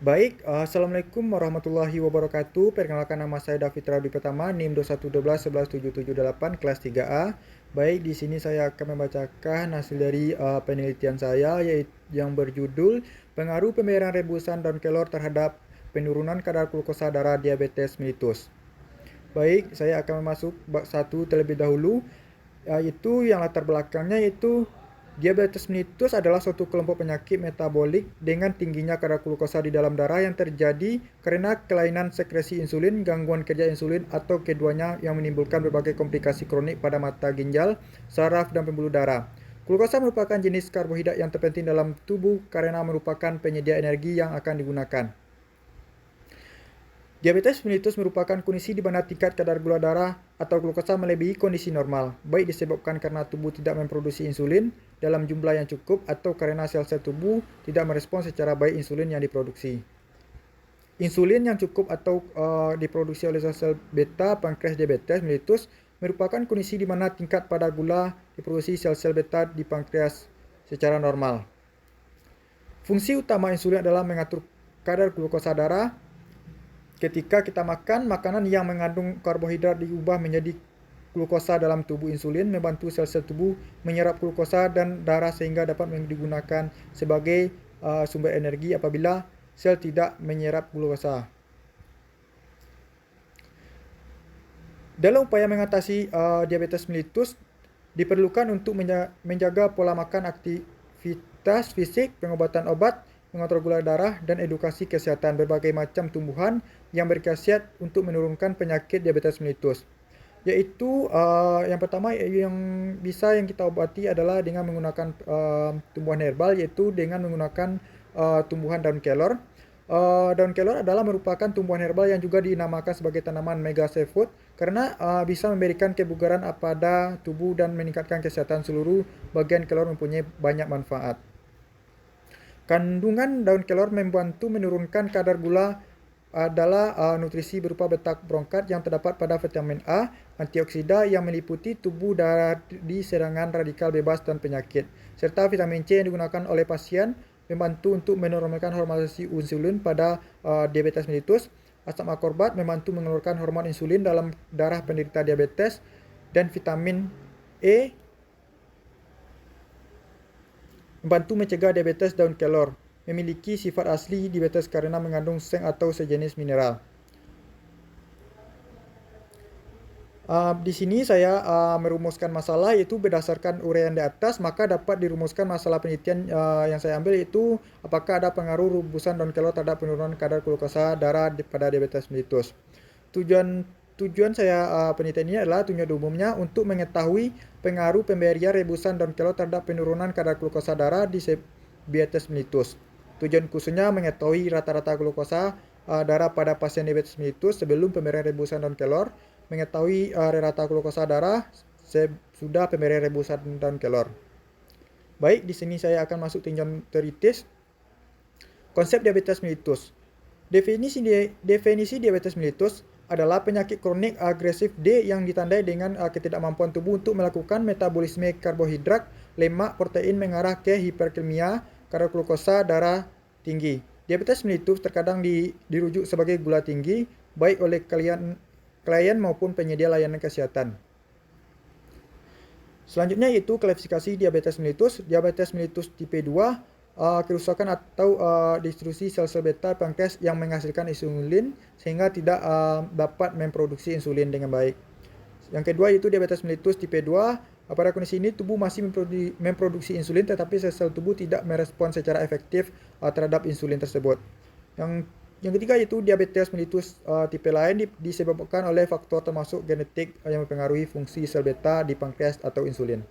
Assalamualaikum warahmatullahi wabarakatuh. Perkenalkan, nama saya David Raudi Pertama, NIM 2112 11778 kelas 3A. Baik, di sini saya akan membacakan hasil dari penelitian saya yaitu yang berjudul Pengaruh Pemberian Rebusan daun kelor terhadap penurunan kadar glukosa darah diabetes mellitus. Baik, saya akan masuk bab 1 terlebih dahulu, yaitu yang latar belakangnya yaitu diabetes mellitus adalah suatu kelompok penyakit metabolik dengan tingginya kadar glukosa di dalam darah yang terjadi karena kelainan sekresi insulin, gangguan kerja insulin, atau keduanya yang menimbulkan berbagai komplikasi kronik pada mata ginjal, saraf, dan pembuluh darah. Glukosa merupakan jenis karbohidrat yang terpenting dalam tubuh karena merupakan penyedia energi yang akan digunakan. Diabetes mellitus merupakan kondisi di mana tingkat kadar gula darah atau glukosa melebihi kondisi normal, baik disebabkan karena tubuh tidak memproduksi insulin dalam jumlah yang cukup atau karena sel-sel tubuh tidak merespons secara baik insulin yang diproduksi. Insulin yang cukup atau diproduksi oleh sel-sel beta pankreas diabetes mellitus merupakan kondisi di mana tingkat pada gula diproduksi sel-sel beta di pankreas secara normal. Fungsi utama insulin adalah mengatur kadar glukosa darah. Ketika kita makan makanan yang mengandung karbohidrat diubah menjadi glukosa dalam tubuh insulin membantu sel-sel tubuh menyerap glukosa dan darah sehingga dapat digunakan sebagai sumber energi apabila sel tidak menyerap glukosa. Dalam upaya mengatasi diabetes mellitus diperlukan untuk menjaga pola makan, aktivitas fisik, pengobatan obat, mengontrol gula darah, dan edukasi kesehatan berbagai macam tumbuhan yang berkhasiat untuk menurunkan penyakit diabetes mellitus. Yaitu yang pertama yang kita obati adalah dengan menggunakan tumbuhan herbal, yaitu dengan menggunakan tumbuhan daun kelor. Daun kelor adalah merupakan tumbuhan herbal yang juga dinamakan sebagai tanaman megaseafood karena bisa memberikan kebugaran pada tubuh dan meningkatkan kesehatan seluruh bagian kelor, mempunyai banyak manfaat. Kandungan daun kelor membantu menurunkan kadar gula adalah nutrisi berupa beta brongkat yang terdapat pada vitamin A, antioksida yang meliputi tubuh dari serangan radikal bebas dan penyakit, serta vitamin C yang digunakan oleh pasien membantu untuk menormalkan hormon insulin pada diabetes mellitus. Asam ascorbat membantu mengeluarkan hormon insulin dalam darah penderita diabetes, dan vitamin E membantu mencegah diabetes. Daun kelor memiliki sifat asli diabetes karena mengandung seng atau sejenis mineral. Di sini saya merumuskan masalah yaitu berdasarkan uraian di atas, maka dapat dirumuskan masalah penelitian yang saya ambil yaitu apakah ada pengaruh rebusan daun kelor terhadap penurunan kadar glukosa darah pada diabetes mellitus. Tujuan saya penelitian ini adalah tujuan umumnya untuk mengetahui pengaruh pemberian rebusan daun kelor terhadap penurunan kadar glukosa darah di diabetes mellitus. Tujuan khususnya mengetahui rata-rata glukosa darah pada pasien diabetes mellitus sebelum pemberian rebusan daun kelor, mengetahui rata glukosa darah sesudah pemberian rebusan daun kelor. Baik, di sini saya akan masuk tinjauan teoritis. Konsep diabetes mellitus. Definisi diabetes mellitus adalah penyakit kronik agresif D yang ditandai dengan ketidakmampuan tubuh untuk melakukan metabolisme karbohidrat, lemak, protein mengarah ke hiperglikemia, kadar glukosa darah tinggi. Diabetes mellitus terkadang dirujuk sebagai gula tinggi baik oleh klien maupun penyedia layanan kesehatan. Selanjutnya yaitu klasifikasi diabetes mellitus. Diabetes mellitus tipe 2, kerusakan atau destruksi sel-sel beta pankreas yang menghasilkan insulin sehingga tidak dapat memproduksi insulin dengan baik. Yang kedua yaitu diabetes mellitus tipe 2. Pada kondisi ini tubuh masih memproduksi insulin tetapi sel-sel tubuh tidak merespons secara efektif terhadap insulin tersebut. Yang ketiga yaitu diabetes mellitus tipe lain disebabkan oleh faktor termasuk genetik yang mempengaruhi fungsi sel beta di pankreas atau insulin.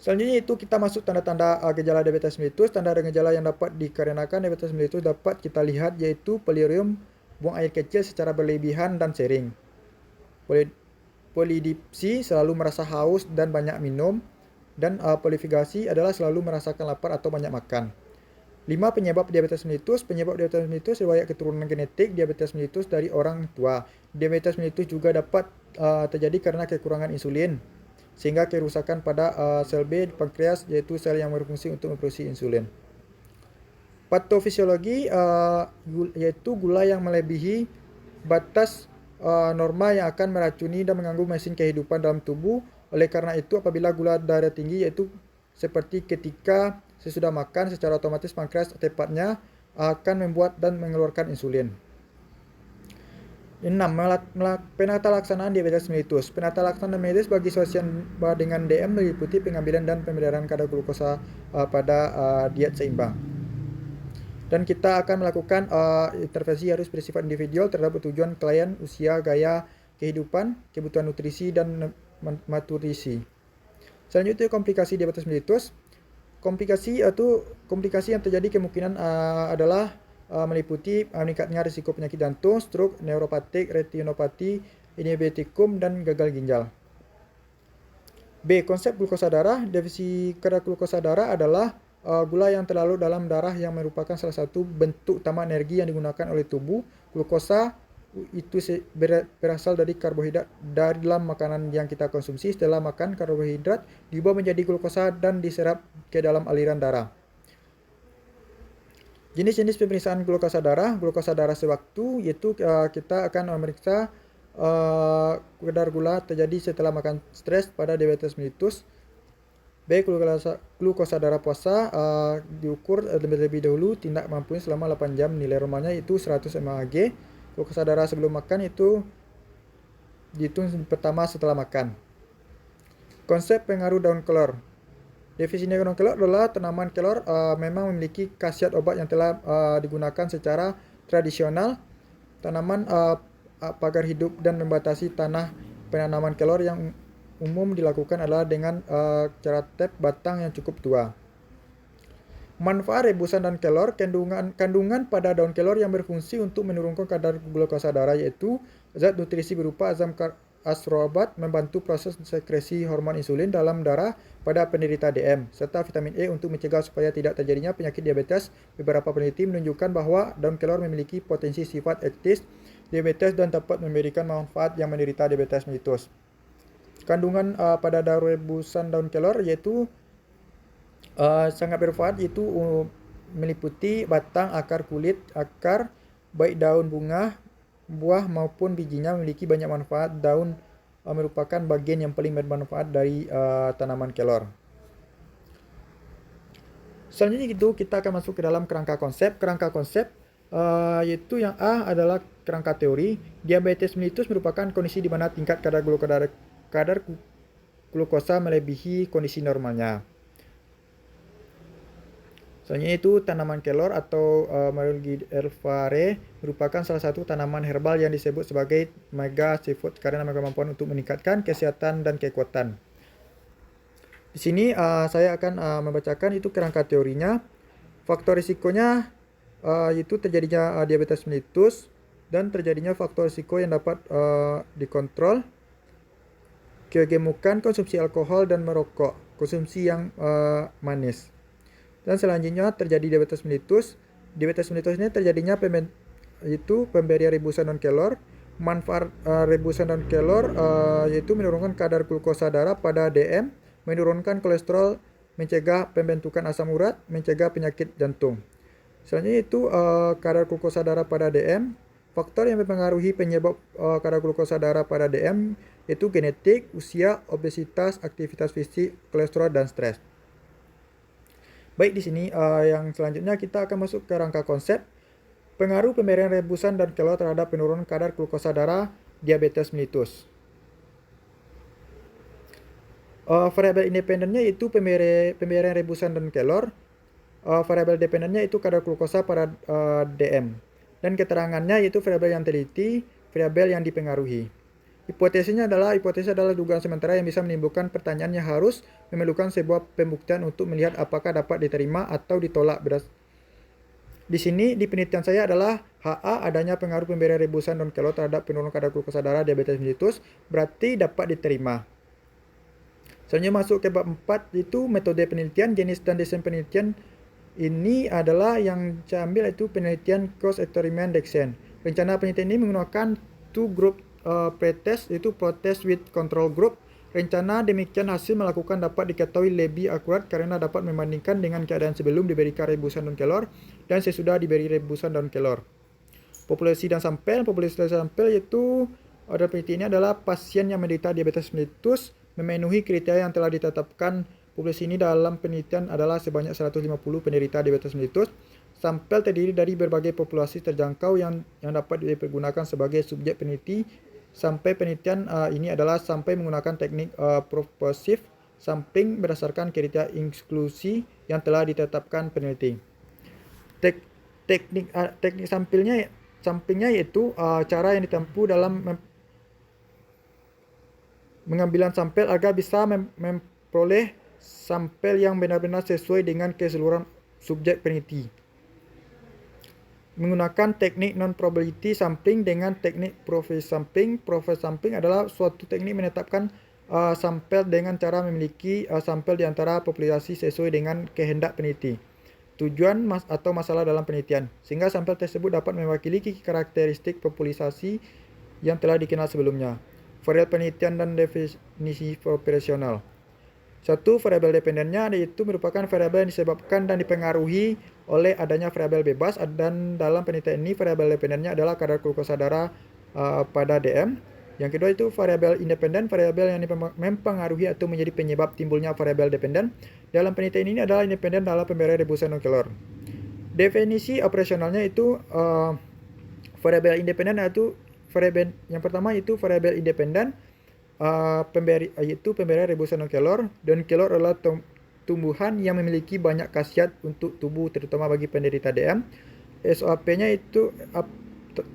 Selanjutnya itu kita masuk tanda-tanda gejala diabetes mellitus. Tanda dan gejala yang dapat dikarenakan diabetes mellitus dapat kita lihat yaitu delirium, buang air kecil secara berlebihan dan sering. Polidipsi, selalu merasa haus dan banyak minum, dan polifigasi adalah selalu merasakan lapar atau banyak makan. 5. Penyebab diabetes mellitus. Penyebab diabetes mellitus riwayat keturunan genetik diabetes mellitus dari orang tua. Diabetes mellitus juga dapat terjadi karena kekurangan insulin, sehingga kerusakan pada sel B di pankreas, yaitu sel yang berfungsi untuk memproduksi insulin. Patofisiologi yaitu gula yang melebihi batas norma yang akan meracuni dan mengganggu mesin kehidupan dalam tubuh. Oleh karena itu, apabila gula darah tinggi, yaitu seperti ketika sesudah makan, secara otomatis pankreas tepatnya akan membuat dan mengeluarkan insulin. 6. Penata laksanaan diabetes mellitus. Penata laksanaan diabetes bagi pasien dengan DM meliputi pengambilan dan pemedaran kadar glukosa pada diet seimbang. Dan kita akan melakukan intervensi harus bersifat individual terhadap tujuan klien, usia, gaya kehidupan, kebutuhan nutrisi, dan nutrisi. Selanjutnya komplikasi diabetes mellitus. Komplikasi yang terjadi kemungkinan adalah meliputi meningkatnya risiko penyakit jantung, stroke, neuropatik, retinopati, diabetikum, dan gagal ginjal. B. Konsep glukosa darah. Definisi kadar glukosa darah adalah gula yang terlalu dalam darah yang merupakan salah satu bentuk utama energi yang digunakan oleh tubuh. Glukosa itu berasal dari karbohidrat dari dalam makanan yang kita konsumsi. Setelah makan, karbohidrat diubah menjadi glukosa dan diserap ke dalam aliran darah. Jenis-jenis pemeriksaan glukosa darah sewaktu, yaitu kita akan memeriksa kadar gula terjadi setelah makan stres pada diabetes mellitus. B. Glukosa darah puasa diukur lebih dahulu, tindak mampunya selama 8 jam, nilai normalnya itu 100 mAg. Glukosa darah sebelum makan itu dihitung pertama setelah makan. Konsep pengaruh daun kelor. Definisi daun kelor adalah tanaman kelor memang memiliki khasiat obat yang telah digunakan secara tradisional. Tanaman pagar hidup dan membatasi tanah penanaman kelor yang umum dilakukan adalah dengan cara tap batang yang cukup tua. Manfaat rebusan daun kelor. Kandungan pada daun kelor yang berfungsi untuk menurunkan kadar glukosa darah, yaitu zat nutrisi berupa asam ascorbat membantu proses sekresi hormon insulin dalam darah pada penderita DM, serta vitamin E untuk mencegah supaya tidak terjadinya penyakit diabetes. Beberapa peneliti menunjukkan bahwa daun kelor memiliki potensi sifat etis diabetes dan dapat memberikan manfaat yang menderita diabetes mellitus. Kandungan pada rebusan daun kelor yaitu sangat bermanfaat, yaitu meliputi batang, akar, kulit, akar, baik daun, bunga, buah maupun bijinya memiliki banyak manfaat. Daun merupakan bagian yang paling bermanfaat dari tanaman kelor. Selanjutnya kita akan masuk ke dalam kerangka konsep. Kerangka konsep yaitu yang A adalah kerangka teori. Diabetes mellitus merupakan kondisi di mana tingkat kadar glukosa melebihi kondisi normalnya. Selanjutnya itu tanaman kelor atau Marulgideraceae merupakan salah satu tanaman herbal yang disebut sebagai mega seafood karena berkemampuan untuk meningkatkan kesehatan dan kekuatan. Di sini saya akan membacakan itu kerangka teorinya. Faktor risikonya itu terjadinya diabetes mellitus dan terjadinya faktor risiko yang dapat dikontrol. Kegemukan, konsumsi alkohol dan merokok, konsumsi yang manis. Dan selanjutnya terjadi diabetes mellitus. Diabetes mellitus ini terjadinya pemberian rebusan daun kelor. Manfaat rebusan daun kelor yaitu menurunkan kadar glukosa darah pada DM, menurunkan kolesterol, mencegah pembentukan asam urat, mencegah penyakit jantung. Selanjutnya itu kadar glukosa darah pada DM. Faktor yang mempengaruhi penyebab kadar glukosa darah pada DM yaitu genetik, usia, obesitas, aktivitas fisik, kolesterol, dan stres. Baik, di sini yang selanjutnya kita akan masuk ke rangka konsep pengaruh pemberian rebusan dan kelor terhadap penurunan kadar glukosa darah diabetes mellitus. Variabel independennya itu pemberian rebusan dan kelor. Variabel dependennya itu kadar glukosa pada DM. Dan keterangannya yaitu variabel yang teliti, variabel yang dipengaruhi. Hipotesisnya adalah dugaan sementara yang bisa menimbulkan pertanyaan yang harus memerlukan sebuah pembuktian untuk melihat apakah dapat diterima atau ditolak. Di sini di penelitian saya adalah HA adanya pengaruh pemberian rebusan daun kelor terhadap penurunan kadar glukosa darah diabetes mellitus berarti dapat diterima. Selanjutnya masuk ke bab 4 itu metode penelitian, jenis dan desain penelitian. Ini adalah yang saya ambil itu penelitian cross experiment design. Rencana penelitian ini menggunakan two group pretest, yaitu protest with control group. Rencana demikian hasil melakukan dapat diketahui lebih akurat karena dapat membandingkan dengan keadaan sebelum diberikan rebusan daun kelor dan sesudah diberi rebusan daun kelor. Populasi dan sampel yaitu dalam penelitian ini adalah pasien yang menderita diabetes mellitus memenuhi kriteria yang telah ditetapkan. Populasi ini dalam penelitian adalah sebanyak 150 penderita diabetes mellitus. Sampel terdiri dari berbagai populasi terjangkau yang dapat dipergunakan sebagai subjek peneliti. Sampai penelitian ini adalah sampai menggunakan teknik proporsive sampling berdasarkan kriteria inklusi yang telah ditetapkan peneliti. Teknik sampingnya yaitu cara yang ditempuh dalam pengambilan sampel agar bisa memperoleh sampel yang benar-benar sesuai dengan keseluruhan subjek peneliti. Menggunakan teknik non-probability sampling dengan teknik profile sampling. Profile sampling adalah suatu teknik menetapkan sampel dengan cara memiliki sampel di antara populasi sesuai dengan kehendak peneliti, tujuan atau masalah dalam penelitian, sehingga sampel tersebut dapat mewakili karakteristik populasi yang telah dikenal sebelumnya. Variabel penelitian dan definisi operasional. Satu, variabel dependennya yaitu merupakan variabel yang disebabkan dan dipengaruhi oleh adanya variabel bebas, dan dalam penelitian ini variabel dependennya adalah kadar glukosa darah pada DM. Yang kedua itu variabel independen, variabel yang mempengaruhi atau menjadi penyebab timbulnya variabel dependen. Dalam penelitian ini adalah independen dalam pemberian rebusan daun kelor. Definisi operasionalnya itu variabel independen yaitu variabel yang pertama itu variabel independen pemberian rebusan daun kelor. Daun kelor adalah tumbuhan yang memiliki banyak khasiat untuk tubuh, terutama bagi penderita DM. SOP-nya itu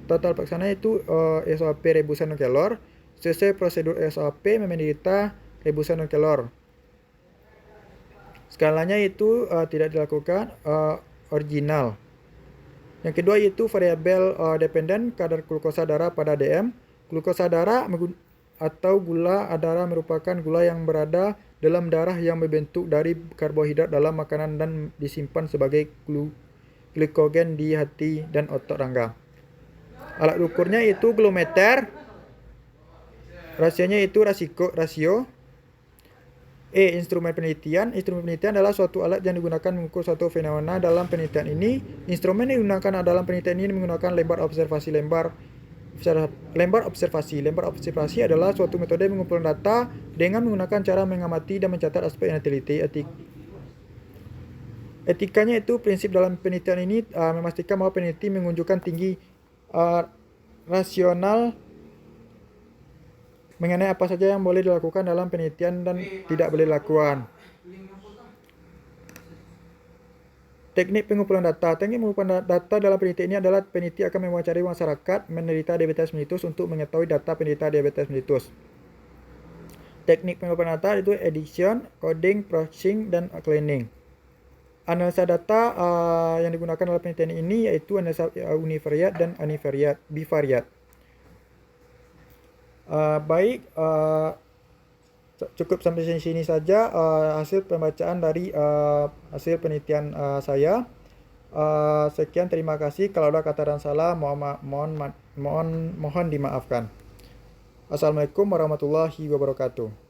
total pelaksanaan itu SOP rebusan daun kelor. Sesuai prosedur SOP menderita rebusan daun kelor. Skalanya itu tidak dilakukan original. Yang kedua yaitu variabel dependen kadar glukosa darah pada DM. Glukosa darah atau gula darah merupakan gula yang berada dalam darah yang berbentuk dari karbohidrat dalam makanan dan disimpan sebagai glikogen di hati dan otot rangga. Alat ukurnya itu glukometer. Rasionya itu rasio. Instrumen penelitian. Instrumen penelitian adalah suatu alat yang digunakan mengukur suatu fenomena dalam penelitian ini. Instrumen yang digunakan dalam penelitian ini menggunakan lembar observasi. Lembar observasi adalah suatu metode pengumpulan data dengan menggunakan cara mengamati dan mencatat aspek yang diteliti. Etikanya itu prinsip dalam penelitian ini memastikan bahwa peneliti menunjukkan tinggi rasional mengenai apa saja yang boleh dilakukan dalam penelitian dan tidak boleh dilakukan. Teknik pengumpulan data. Teknik pengumpulan data dalam penelitian ini adalah peneliti akan mewawancari masyarakat menderita diabetes mellitus untuk mengetahui data penderita diabetes mellitus. Teknik pengumpulan data itu addition, coding, processing, dan cleaning. Analisa data yang digunakan dalam penelitian ini yaitu analisa univariat dan bivariat. Cukup sampai sini saja hasil pembacaan dari hasil penelitian saya. Sekian, terima kasih. Kalau ada kata dan salah mohon dimaafkan. Assalamualaikum warahmatullahi wabarakatuh.